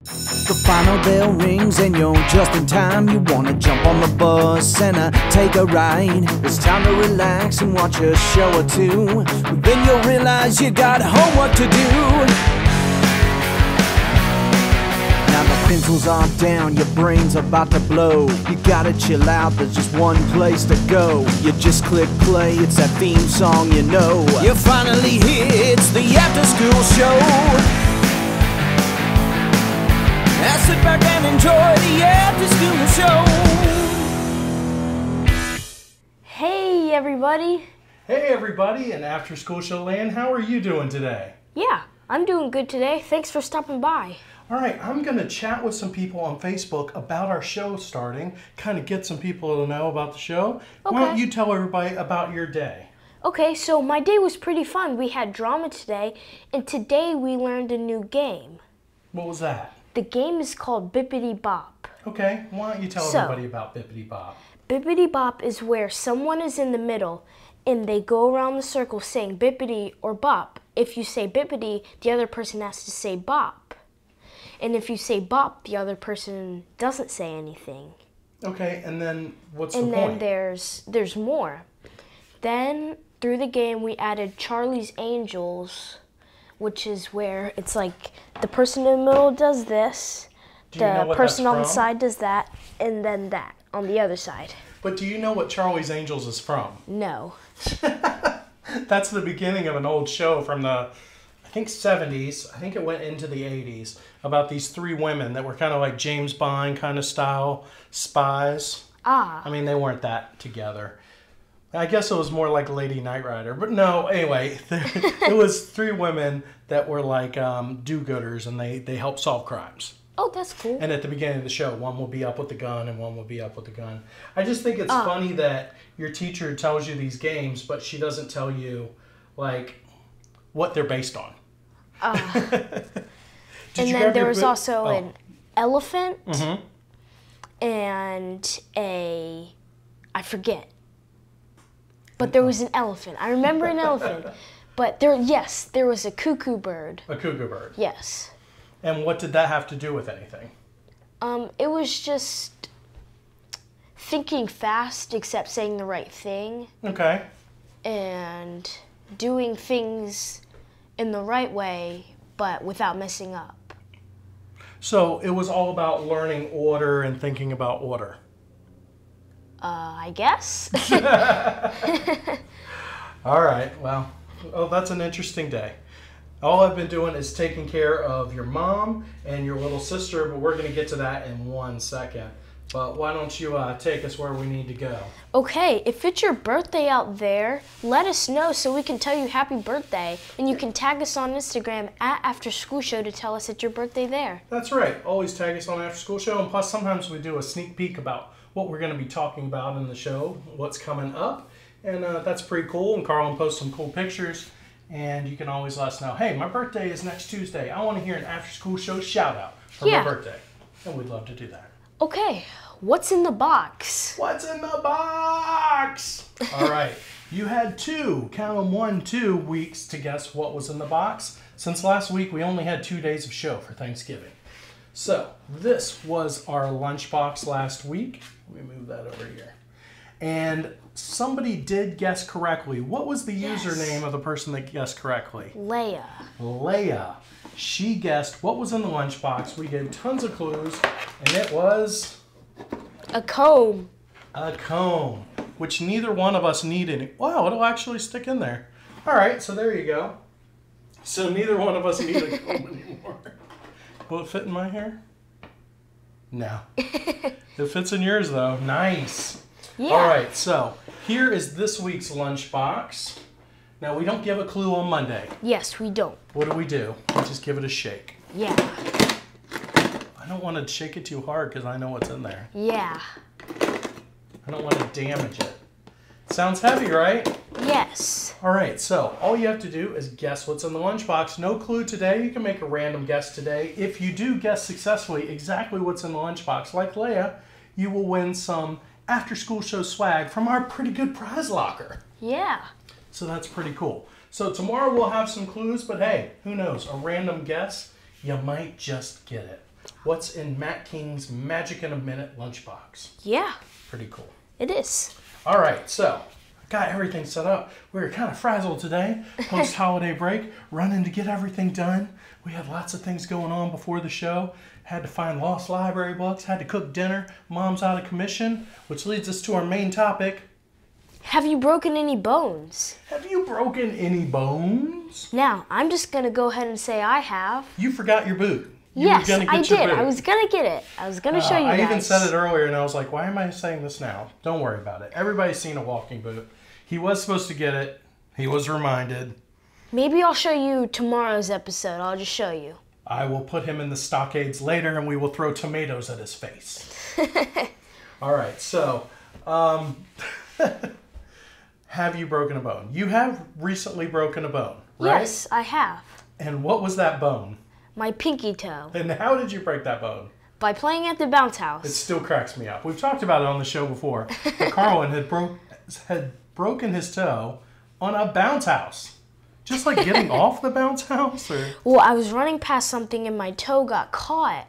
The final bell rings and you're just in time. You wanna jump on the bus and take a ride. It's time to relax and watch a show or two. Then you'll realize you got homework to do. Now the pencils are down, your brain's about to blow. You gotta chill out, there's just one place to go. You just click play, it's that theme song you know. You're finally here, it's the after school show. Now sit back and enjoy the after school show. Hey everybody. Hey everybody in After School Show Land, how are you doing today? Yeah, I'm doing good today. Thanks for stopping by. All right, I'm going to chat with some people on Facebook about our show starting, kind of get some people to know about the show. Okay. Why don't you tell everybody about your day? Okay, so my day was pretty fun. We had drama today, and today we learned a new game. What was that? The game is called Bippity Bop. Okay, why don't you tell everybody about Bippity Bop? Bippity Bop is where someone is in the middle and they go around the circle saying bippity or bop. If you say bippity, the other person has to say bop. And if you say bop, the other person doesn't say anything. Okay, and then what's the point? And then there's more. Then through the game we added Charlie's Angels, which is where it's like the person in the middle does this, the person on the side does that, and then that on the other side. But do you know what Charlie's Angels is from? No. That's the beginning of an old show from the, I think, 70s. I think it went into the 80s, about these three women that were kind of like James Bond kind of style spies. Ah. I mean, they weren't that together. I guess it was more like Lady Knight Rider. But no, anyway, it was three women that were like do-gooders, and they helped solve crimes. Oh, that's cool. And at the beginning of the show, one will be up with the gun and one will be up with the gun. I just think it's funny that your teacher tells you these games, but she doesn't tell you, like, what they're based on. And then there was also an elephant and I forget. But there was an elephant. I remember an elephant. But there was a cuckoo bird. A cuckoo bird. Yes. And what did that have to do with anything? It was just thinking fast, except saying the right thing. Okay. And doing things in the right way, but without messing up. So it was all about learning order and thinking about order. I guess. All right. Well, that's an interesting day. All I've been doing is taking care of your mom and your little sister, but we're going to get to that in 1 second. But why don't you take us where we need to go? Okay, if it's your birthday out there, let us know so we can tell you happy birthday. And you can tag us on Instagram at After School Show to tell us it's your birthday there. That's right. Always tag us on After School Show. And plus, sometimes we do a sneak peek about what we're going to be talking about in the show, what's coming up. And that's pretty cool. And Carlin posts some cool pictures. And you can always let us know, hey, my birthday is next Tuesday. I want to hear an After School Show shout out for my birthday. And we'd love to do that. Okay, what's in the box? What's in the box? All right, you had count them 1, 2 weeks to guess what was in the box. Since last week, we only had 2 days of show for Thanksgiving. So this was our lunchbox last week. Let me move that over here. And somebody did guess correctly. What was the username of the person that guessed correctly? Leia. Leia. She guessed what was in the lunchbox. We gave tons of clues, and it was a comb. A comb, which neither one of us needed. Wow, it'll actually stick in there. All right, so there you go. So neither one of us need a comb anymore. Will it fit in my hair? No. It fits in yours, though. Nice. Yeah. All right, so here is this week's lunchbox. Now, we don't give a clue on Monday. Yes, we don't. What do? We just give it a shake. Yeah. I don't want to shake it too hard because I know what's in there. Yeah. I don't want to damage it. Sounds heavy, right? Yes. All right, so all you have to do is guess what's in the lunchbox. No clue today. You can make a random guess today. If you do guess successfully exactly what's in the lunchbox, like Leia, you will win some After School Show swag from our pretty good prize locker. Yeah. So that's pretty cool. So tomorrow we'll have some clues, but hey, who knows? A random guess, you might just get it. what's in Matt King's Magic in a Minute lunchbox. Yeah. Pretty cool. It is. All right, so I got everything set up. We were kind of frazzled today, post-holiday break, running to get everything done. We had lots of things going on before the show. Had to find lost library books, had to cook dinner. Mom's out of commission, which leads us to our main topic. Have you broken any bones? Have you broken any bones? Now, I'm just going to go ahead and say I have. You forgot your boot. Yes, I did. I was going to get it. I was going to show you guys. I even said it earlier, and I was like, why am I saying this now? Don't worry about it. Everybody's seen a walking boot. He was supposed to get it. He was reminded. Maybe I'll show you tomorrow's episode. I'll just show you. I will put him in the stockades later, and we will throw tomatoes at his face. All right, so have you broken a bone? You have recently broken a bone, right? Yes, I have. And what was that bone? My pinky toe. And how did you break that bone? By playing at the bounce house. It still cracks me up. We've talked about it on the show before. But Carlin had broken his toe on a bounce house. Just like getting off the bounce house? Or? Well, I was running past something and my toe got caught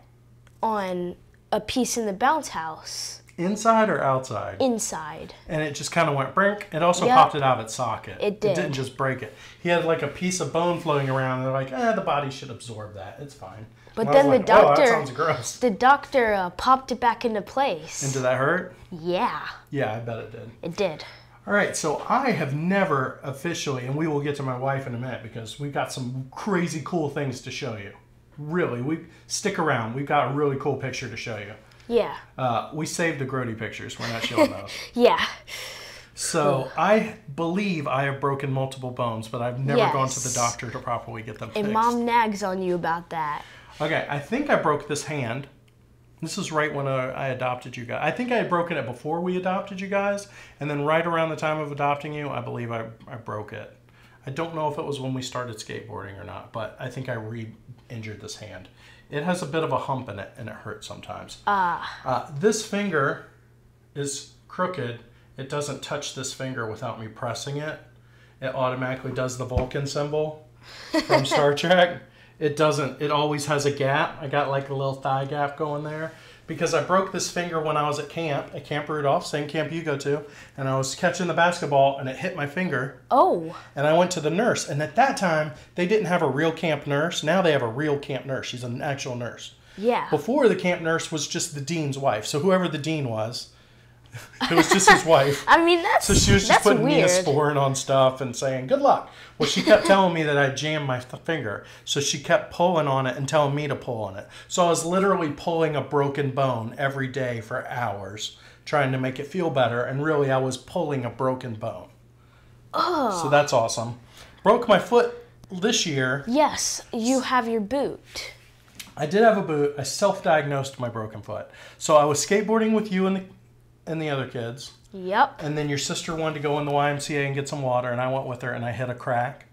on a piece in the bounce house. Inside or outside? Inside. And it just kind of went brink. It also popped it out of its socket. It did. It didn't just break it. He had like a piece of bone floating around, and they're like, the body should absorb that. It's fine. But then the doctor, that sounds gross. The doctor popped it back into place. And did that hurt? Yeah. Yeah, I bet it did. It did. All right, so I have never officially, and we will get to my wife in a minute because we've got some crazy cool things to show you. Really, stick around. We've got a really cool picture to show you. Yeah. We saved the grody pictures. We're not showing those. Yeah. So I believe I have broken multiple bones, but I've never gone to the doctor to properly get them fixed. And Mom nags on you about that. Okay, I think I broke this hand. This is right when I adopted you guys. I think I had broken it before we adopted you guys, and then right around the time of adopting you, I believe I broke it. I don't know if it was when we started skateboarding or not, but I think I re-injured this hand. It has a bit of a hump in it, and it hurts sometimes. This finger is crooked. It doesn't touch this finger without me pressing it. It automatically does the Vulcan symbol from Star Trek. It doesn't. It always has a gap. I got like a little thigh gap going there because I broke this finger when I was at Camp Rudolph, same camp you go to, and I was catching the basketball and it hit my finger. Oh. And I went to the nurse, and at that time they didn't have a real camp nurse. Now they have a real camp nurse. She's an actual nurse. Yeah. Before, the camp nurse was just the dean's wife. So whoever the dean was, it was just his wife. I mean, that's So she was just putting weird. Neosporin on stuff and saying, good luck. Well, she kept telling me that I jammed my finger. So she kept pulling on it and telling me to pull on it. So I was literally pulling a broken bone every day for hours, trying to make it feel better. And really, I was pulling a broken bone. Oh. So that's awesome. Broke my foot this year. Yes, you have your boot. I did have a boot. I self-diagnosed my broken foot. So I was skateboarding with you and the other kids. Yep. And then your sister wanted to go in the YMCA and get some water, and I went with her, and I hit a crack.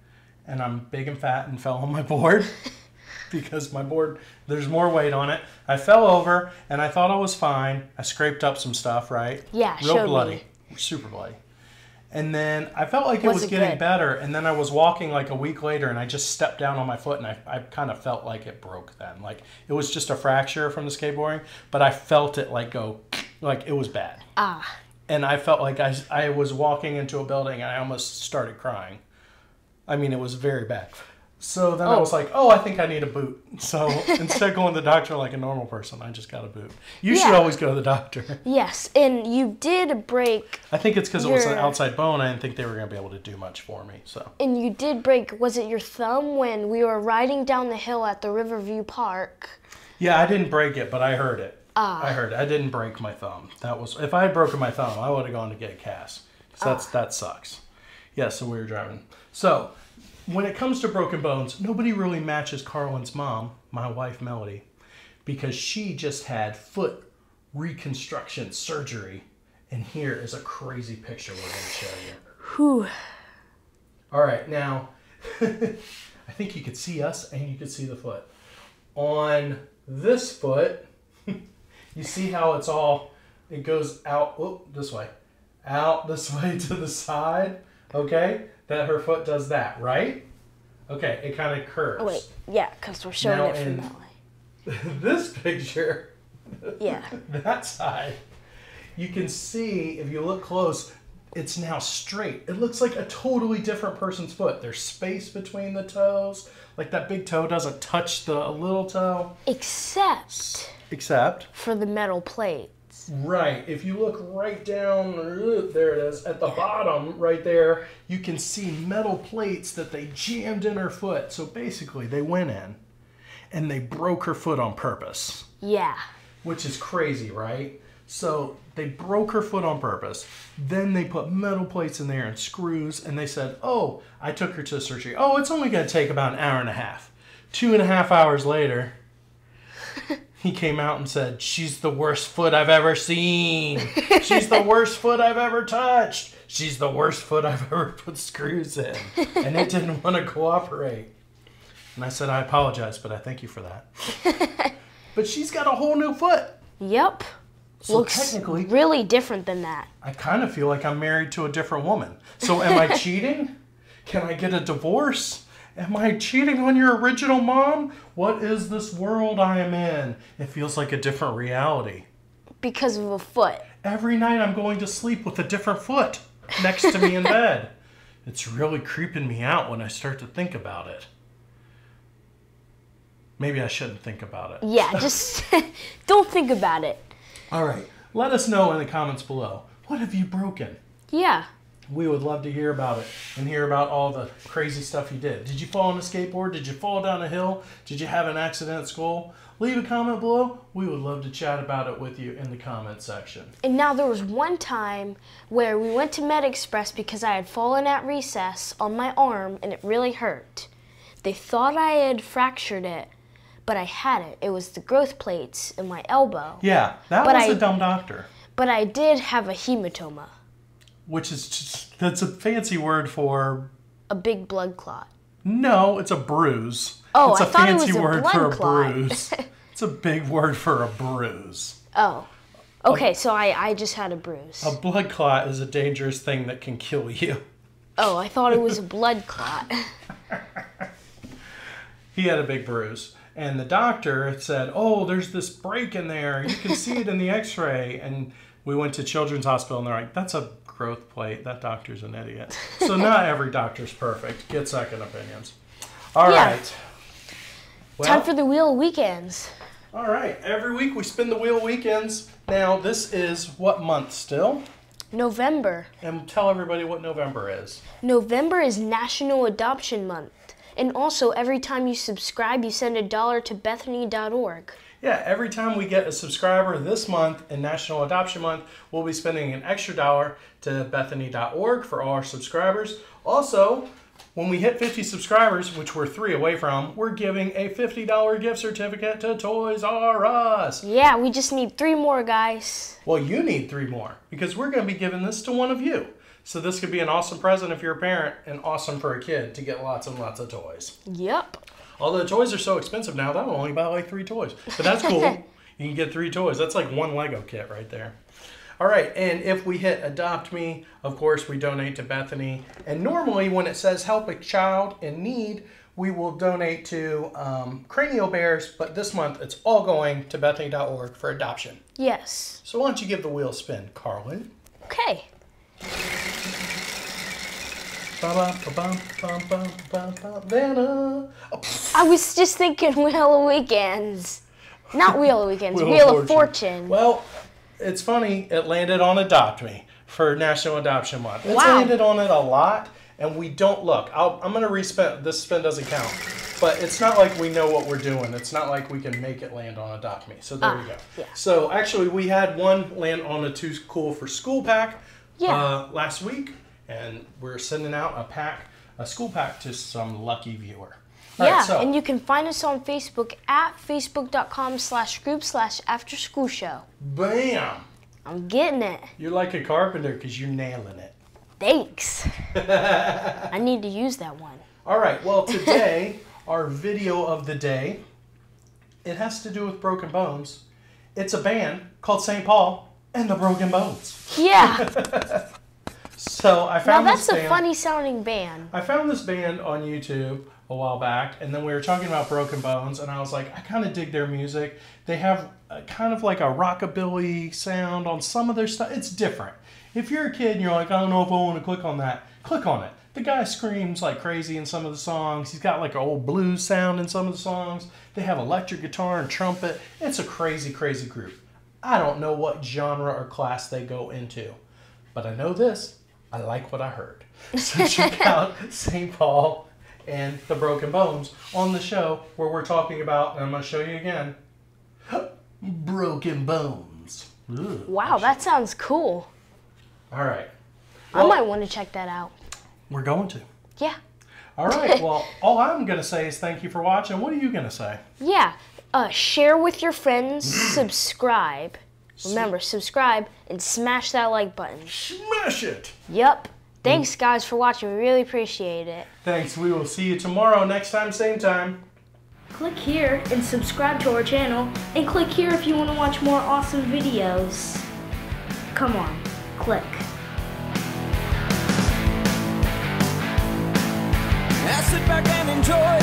And I'm big and fat and fell on my board because my board, there's more weight on it. I fell over, and I thought I was fine. I scraped up some stuff, right? Yeah, Real bloody. Super bloody. And then I felt like it was getting better, and then I was walking like a week later, and I just stepped down on my foot, and I kind of felt like it broke then. Like, it was just a fracture from the skateboarding, but I felt it like go, like it was bad. And I felt like I was walking into a building, and I almost started crying. I mean, it was very bad. So then I was like, I think I need a boot. So instead of going to the doctor like a normal person, I just got a boot. You should always go to the doctor. Yes, and you did break... I think it's because it was an outside bone. I didn't think they were going to be able to do much for me. So. And you did break, was it your thumb when we were riding down the hill at the Riverview Park? Yeah, I didn't break it, but I heard it. I heard it. I didn't break my thumb. If I had broken my thumb, I would have gone to get a cast. That sucks. Yeah, so we were driving. So... when it comes to broken bones, nobody really matches Carlin's mom, my wife Melody, because she just had foot reconstruction surgery. And here is a crazy picture we're going to show you. Whew. All right, now, I think you could see us and you could see the foot. On this foot, you see how it goes out, this way to the side, okay? That her foot does that, right? Okay, it kind of curves. Oh, wait, yeah, because we're showing it from that way. This picture, Yeah. that side, you can see, if you look close, it's now straight. It looks like a totally different person's foot. There's space between the toes. Like that big toe doesn't touch the little toe. Except for the metal plates. Right. If you look right down, there it is, at the bottom right there, you can see metal plates that they jammed in her foot. So basically, they went in and they broke her foot on purpose. Yeah. Which is crazy, right? So they broke her foot on purpose. Then they put metal plates in there and screws, and they said, oh, I took her to surgery. Oh, it's only going to take about an hour and a half. 2.5 hours later, he came out and said, she's the worst foot I've ever seen. She's the worst foot I've ever touched. She's the worst foot I've ever put screws in. And it didn't want to cooperate. And I said, I apologize, but I thank you for that. But she's got a whole new foot. Yep. So Looks technically, really different than that. I kind of feel like I'm married to a different woman. So am I cheating? Can I get a divorce? Am I cheating on your original mom? What is this world I am in? It feels like a different reality. Because of a foot. Every night I'm going to sleep with a different foot next to me in bed. It's really creeping me out when I start to think about it. Maybe I shouldn't think about it. Yeah, just don't think about it. All right. Let us know in the comments below. What have you broken? Yeah. We would love to hear about it and hear about all the crazy stuff you did. Did you fall on a skateboard? Did you fall down a hill? Did you have an accident at school? Leave a comment below. We would love to chat about it with you in the comment section. And now there was one time where we went to Med Express because I had fallen at recess on my arm and it really hurt. They thought I had fractured it, but I hadn't. It was the growth plates in my elbow. Yeah, that was a dumb doctor. But I did have a hematoma. Which is just, that's a fancy word for... A big blood clot. No, it's a bruise. Oh, it's I thought it was fancy a word blood for a clot. bruise. It's a big word for a bruise. Oh. Okay, so I just had a bruise. A blood clot is a dangerous thing that can kill you. Oh, I thought it was a blood clot. He had a big bruise. And the doctor said, oh, there's this break in there. You can see it in the x-ray. And we went to Children's Hospital, and they're like, that's a growth plate. That doctor's an idiot. So not every doctor's perfect. Get second opinions. All right. Well, time for the Wheel Weekends. All right. Every week we spin the wheel weekends. Now, this is what month still? November. And tell everybody what November is. November is National Adoption Month. And also, every time you subscribe, you send $1 to Bethany.org. Yeah, every time we get a subscriber this month in National Adoption Month, we'll be spending an extra $1 to Bethany.org for all our subscribers. Also, when we hit 50 subscribers, which we're 3 away from, we're giving a $50 gift certificate to Toys R Us. Yeah, we just need 3 more, guys. Well, you need 3 more, because we're going to be giving this to one of you. So this could be an awesome present if you're a parent, and awesome for a kid to get lots and lots of toys. Yep. Although the toys are so expensive now, that'll only buy like 3 toys. But that's cool. You can get 3 toys. That's like one Lego kit right there. All right, and if we hit Adopt Me, of course, we donate to Bethany. And normally when it says help a child in need, we will donate to Cranio Bears, but this month it's all going to Bethany.org for adoption. Yes. So why don't you give the wheel a spin, Carlin? Okay. Vanna. I was just thinking Wheel of Weekends. Not Wheel of Weekends, Wheel of Fortune. Well, it's funny, it landed on Adopt Me for National Adoption Month. It's Wow. landed on it a lot, and we don't look. I'm going to respin. This spin doesn't count. But it's not like we know what we're doing. It's not like we can make it land on Adopt Me. So there you go. Yeah. So actually, we had one land on a Too Cool for School pack last week. And we're sending out a school pack to some lucky viewer. All Yeah, right, so, and you can find us on Facebook at facebook.com/group/afterschoolshow. Bam! I'm getting it. You're like a carpenter because you're nailing it. Thanks. I need to use that one. All right, well, today, our video of the day, it has to do with broken bones. It's a band called St. Paul and the Broken Bones. Yeah. So I found Now that's this a band. funny sounding band. I found this band on YouTube a while back, and then we were talking about Broken Bones, and I was like, I kind of dig their music. They have kind of like a rockabilly sound on some of their stuff. It's different. If you're a kid and you're like, I don't know if I want to click on that, click on it. The guy screams like crazy in some of the songs. He's got like an old blues sound in some of the songs. They have electric guitar and trumpet. It's a crazy, crazy group. I don't know what genre or class they go into, but I know this. I like what I heard. So check out St. Paul and the Broken Bones on the show where we're talking about, and I'm going to show you again, Broken Bones. Ugh. Wow, that sounds cool. All right. Well, I might want to check that out. We're going to. Yeah. All right. Well, all I'm going to say is thank you for watching. What are you going to say? Yeah. Share with your friends. Subscribe. Remember, subscribe and smash that like button. Smash it. Yep. Thanks, guys, for watching. We really appreciate it. Thanks. We will see you tomorrow. Next time, same time. Click here and subscribe to our channel. And click here if you want to watch more awesome videos. Come on. Click. I sit back and enjoy